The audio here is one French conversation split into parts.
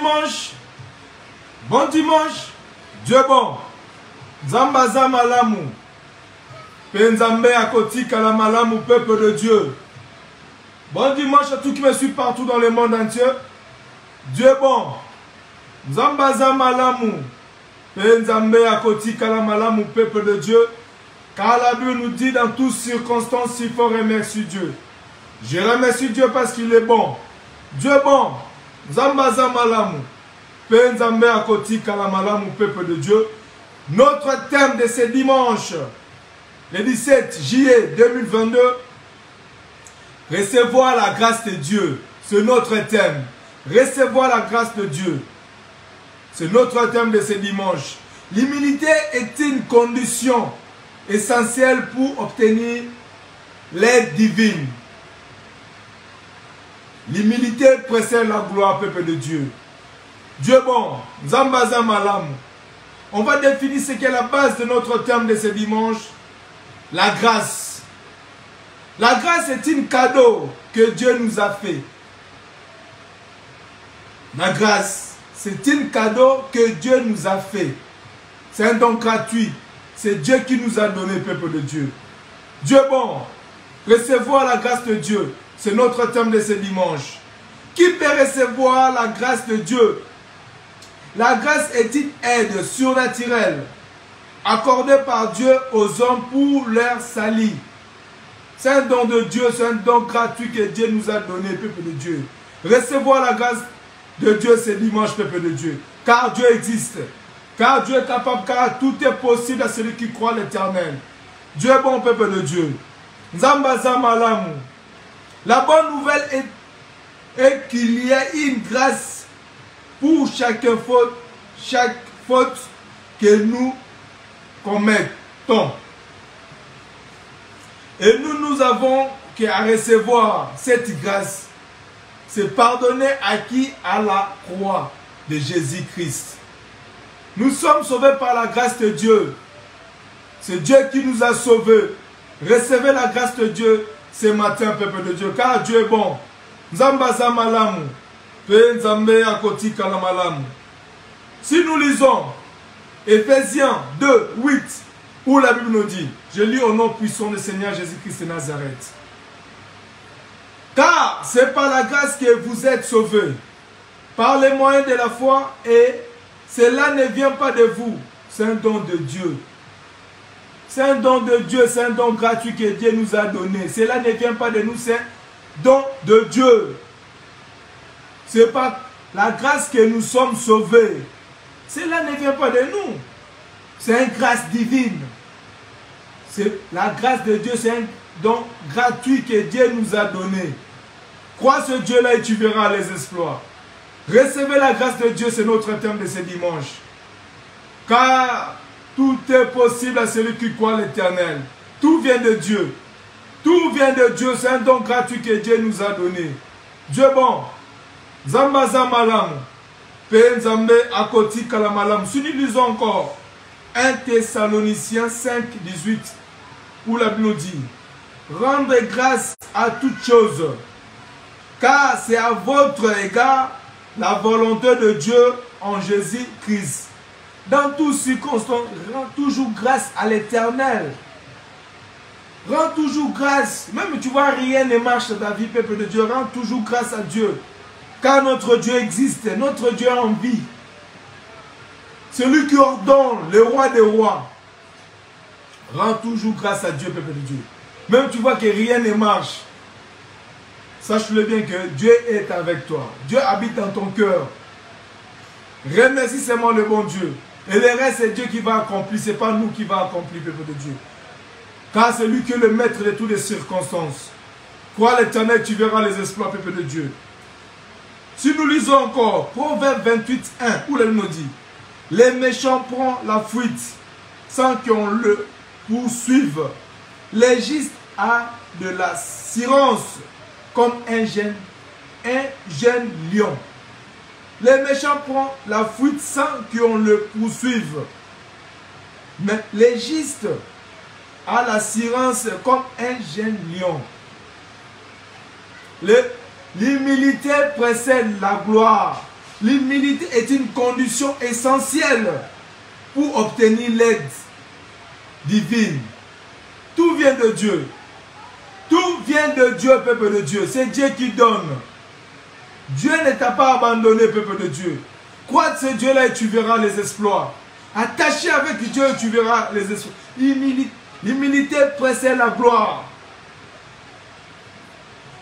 dimanche. Bon dimanche. Dieu bon. Zambaza malamu. Penzambe akotika la malamu, peuple de Dieu. Bon dimanche à tous qui me suivent partout dans le monde entier. Dieu bon. Zambaza malamu. Penzambe akotika la malamu, peuple de Dieu. Car la Bible nous dit dans toutes circonstances, il faut remercier Dieu. Je remercie Dieu parce qu'il est bon. Dieu bon. Zambaza malamu. Penzambe akotika la malamu, peuple de Dieu. Notre thème de ce dimanche, le 17 juillet 2022, recevoir la grâce de Dieu. C'est notre thème. Recevoir la grâce de Dieu. C'est notre thème de ce dimanche. L'humilité est une condition essentielle pour obtenir l'aide divine. L'humilité précède la gloire, peuple de Dieu. Dieu bon, Zambaza Malam. On va définir ce qu'est la base de notre thème de ce dimanche. La grâce. La grâce est un cadeau que Dieu nous a fait. La grâce, c'est un cadeau que Dieu nous a fait. C'est un don gratuit. C'est Dieu qui nous a donné, peuple de Dieu. Dieu bon, recevoir la grâce de Dieu. C'est notre thème de ce dimanche. Qui peut recevoir la grâce de Dieu? La grâce est une aide surnaturelle accordée par Dieu aux hommes pour leur salut. C'est un don de Dieu, c'est un don gratuit que Dieu nous a donné, peuple de Dieu. Recevoir la grâce de Dieu ce dimanche, peuple de Dieu. Car Dieu existe. Car Dieu est capable, car tout est possible à celui qui croit l'Éternel. Dieu est bon, peuple de Dieu. Zambaza Malamu. La bonne nouvelle est qu'il y a une grâce pour chaque faute que nous commettons. Et nous avons qu'à recevoir cette grâce. C'est pardonner à qui? À la croix de Jésus-Christ. Nous sommes sauvés par la grâce de Dieu. C'est Dieu qui nous a sauvés. Recevez la grâce de Dieu ce matin, peuple de Dieu, car Dieu est bon. Zambaza malamu. Penzambe akotika la malamu. Si nous lisons Ephésiens 2, 8, où la Bible nous dit, je lis au nom puissant du Seigneur Jésus-Christ de Nazareth. Car c'est par la grâce que vous êtes sauvés, par les moyens de la foi, et cela ne vient pas de vous, c'est un don de Dieu. C'est un don de Dieu, c'est un don gratuit que Dieu nous a donné. Cela ne vient pas de nous, c'est un don de Dieu. C'est par la grâce que nous sommes sauvés. Cela ne vient pas de nous. C'est une grâce divine. La grâce de Dieu, c'est un don gratuit que Dieu nous a donné. Crois ce Dieu-là et tu verras les exploits. Recevez la grâce de Dieu, c'est notre thème de ce dimanche. Car tout est possible à celui qui croit l'Éternel. Tout vient de Dieu. Tout vient de Dieu. C'est un don gratuit que Dieu nous a donné. Dieu bon. Zambaza malam. Penzambe akoti kalamalam. Si nous lisons encore 1 Thessaloniciens 5, 18, où la Bible nous dit, rendez grâce à toutes choses, car c'est à votre égard la volonté de Dieu en Jésus-Christ. Dans toutes circonstances, rends toujours grâce à l'Éternel. Rends toujours grâce. Même tu vois, rien ne marche dans ta vie, peuple de Dieu. Rends toujours grâce à Dieu. Car notre Dieu existe. Notre Dieu a en vie. Celui qui ordonne, le roi des rois. Rends toujours grâce à Dieu, peuple de Dieu. Même tu vois que rien ne marche. Sache-le bien que Dieu est avec toi. Dieu habite dans ton cœur. Remercie seulement le bon Dieu. Et le reste, c'est Dieu qui va accomplir. Ce n'est pas nous qui va accomplir, peuple de Dieu. Car c'est lui qui est le maître de toutes les circonstances. Crois l'Éternel, tu verras les exploits, peuple de Dieu. Si nous lisons encore, Proverbe 28, 1, où elle nous dit, les méchants prennent la fuite sans qu'on le poursuive. Les justes a de l'assurance comme un jeune lion. Les méchants prennent la fuite sans qu'on le poursuive. Mais les justes a l'assurance comme un jeune lion. L'humilité précède la gloire. L'humilité est une condition essentielle pour obtenir l'aide divine. Tout vient de Dieu. Tout vient de Dieu, peuple de Dieu. C'est Dieu qui donne. Dieu ne t'a pas abandonné, peuple de Dieu. Crois de ce Dieu-là et tu verras les exploits. Attaché avec Dieu, tu verras les exploits. L'humilité précède la gloire.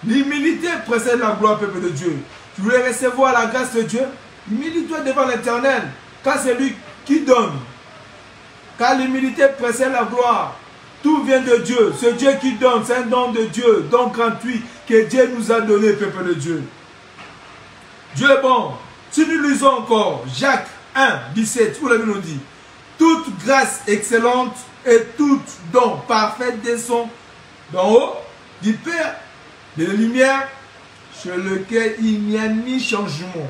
L'humilité précède la gloire, peuple de Dieu. Tu voulais recevoir la grâce de Dieu? Humilie-toi devant l'Éternel, car c'est lui qui donne. Car l'humilité précède la gloire. Tout vient de Dieu. C'est Dieu qui donne. C'est un don de Dieu. Don gratuit que Dieu nous a donné, peuple de Dieu. Dieu est bon. Si nous lisons encore Jacques 1, 17, où la Bible nous dit: toute grâce excellente et tout don parfait descend d'en haut du Père de la lumière, sur lequel il n'y a ni changement,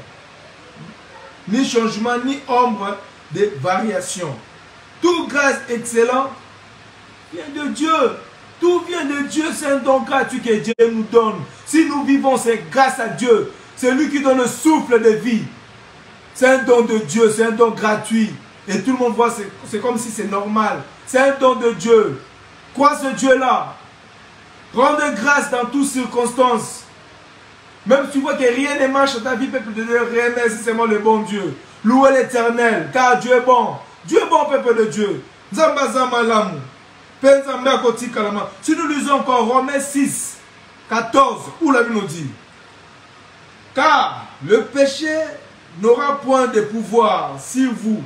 ni ombre de variation. Toute grâce excellente vient de Dieu. Tout vient de Dieu. C'est un don gratuit que Dieu nous donne. Si nous vivons, c'est grâce à Dieu. C'est lui qui donne le souffle de vie. C'est un don de Dieu. C'est un don gratuit. Et tout le monde voit, c'est comme si c'est normal. C'est un don de Dieu. Crois ce Dieu-là. Rends grâce dans toutes circonstances. Même si tu vois que rien ne marche dans ta vie, peuple de Dieu, remercie nécessairement le bon Dieu. Louez l'Éternel, car Dieu est bon. Dieu est bon, peuple de Dieu. Si nous lisons encore Romains 6, 14, où la Bible nous dit: car le péché n'aura point de pouvoir sur vous,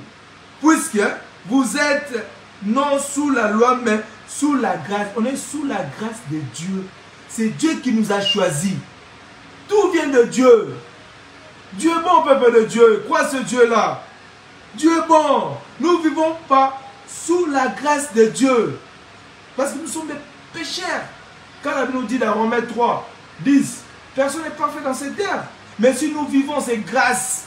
puisque vous êtes non sous la loi, mais sous la grâce. On est sous la grâce de Dieu. C'est Dieu qui nous a choisis. Tout vient de Dieu. Dieu est bon, peuple de Dieu. Crois ce Dieu-là. Dieu est bon. Nous ne vivons pas sous la grâce de Dieu. Parce que nous sommes des pécheurs. Quand la Bible nous dit dans Romains 3, 10, personne n'est parfait dans cette terre. Mais si nous vivons, c'est grâce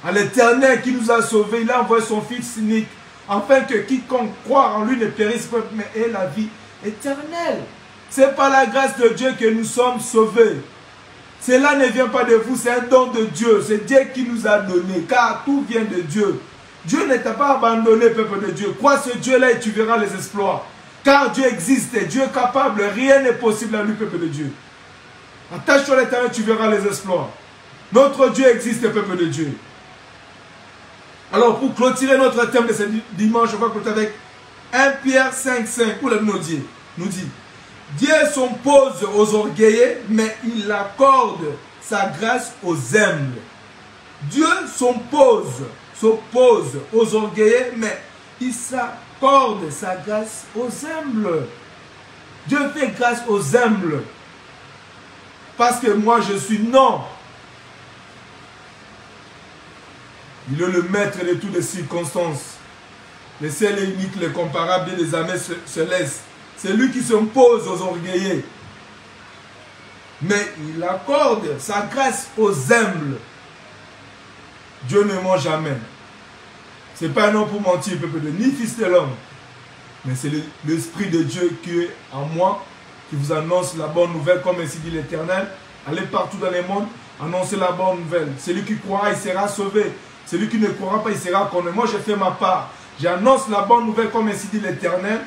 à l'Éternel qui nous a sauvés. Il a envoyé son Fils unique, afin que quiconque croit en lui ne périsse pas, mais ait la vie éternelle. C'est par la grâce de Dieu que nous sommes sauvés. Cela ne vient pas de vous, c'est un don de Dieu. C'est Dieu qui nous a donné, car tout vient de Dieu. Dieu ne t'a pas abandonné, peuple de Dieu. Crois ce Dieu-là et tu verras les exploits. Car Dieu existe, Dieu est capable, rien n'est possible à lui, peuple de Dieu. Attache-toi à l'Éternel, tu verras les exploits. Notre Dieu existe, peuple de Dieu. Alors, pour clôturer notre thème de ce dimanche, je vais clôturer avec 1 Pierre 5, 5, où la Bible nous dit: Dieu s'oppose aux orgueilleux, mais il accorde sa grâce aux humbles. Dieu s'oppose aux orgueilleux, mais il s'accorde sa grâce aux humbles. Dieu fait grâce aux humbles. Parce que moi je suis non. Il est le maître de toutes les circonstances. Le seul et unique, le comparable des armées célestes. C'est lui qui s'impose aux orgueilleux. Mais il accorde sa grâce aux humbles. Dieu ne ment jamais. Ce n'est pas un homme pour mentir, peuple de Dieu, ni fils de l'homme. Mais c'est l'Esprit de Dieu qui est en moi, qui vous annonce la bonne nouvelle, comme ainsi dit l'Éternel. Allez partout dans les mondes, annoncez la bonne nouvelle. Celui qui croira, il sera sauvé. Celui qui ne croira pas, il sera condamné. Moi, j'ai fait ma part. J'annonce la bonne nouvelle, comme ainsi dit l'Éternel.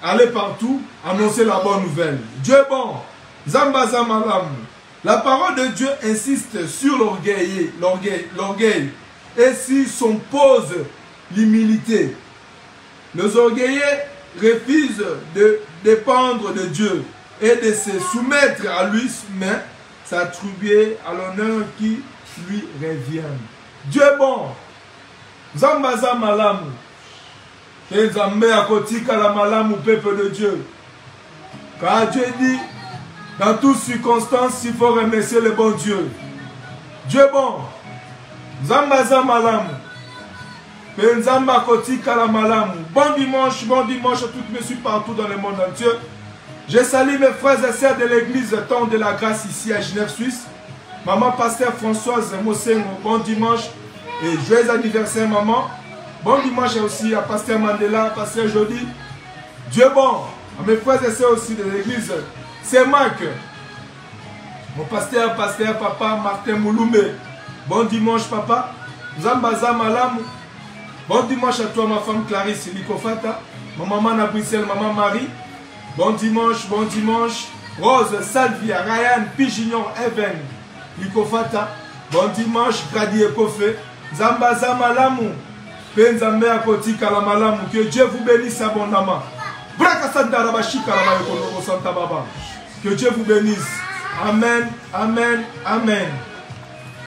Allez partout, annoncez la bonne nouvelle. Dieu est bon. Zamba Zamalam. La parole de Dieu insiste sur l'orgueil et s'il s'oppose l'humilité. Les orgueilleux refusent de dépendre de Dieu et de se soumettre à lui, mais s'attribuer à l'honneur qui lui revient. Dieu est bon. Zamba Zamalam. Et Zambé à Kotika la malam au peuple de Dieu. Car Dieu dit, dans toutes circonstances, il faut remercier le bon Dieu. Dieu est bon. Zamba Zamalam. Zamba Kotika la malam. Bon dimanche à toutes mes suites partout dans le monde entier. Je salue mes frères et sœurs de l'église Temps de la Grâce ici à Genève, Suisse. Maman Pasteur Françoise Mosengo, bon dimanche et joyeux anniversaire maman. Bon dimanche aussi à Pasteur Mandela, Pasteur Jody. Dieu est bon. À mes frères et sœurs aussi de l'église, c'est Marc. Mon pasteur Papa Martin Mouloumé. Bon dimanche, papa. Zambaza Malamu. Bon dimanche à toi, ma femme Clarisse Likofata. Ma maman à Bruxelles, maman Marie. Bon dimanche, bon dimanche. Rose, Salvia, Ryan, Pigignon, Even, Likofata. Bon dimanche, Grady Ekofe. Zambaza Malamu. Penzambe à Koti Kalamalamu. Que Dieu vous bénisse abondamment. Que Dieu vous bénisse. Amen, amen, amen.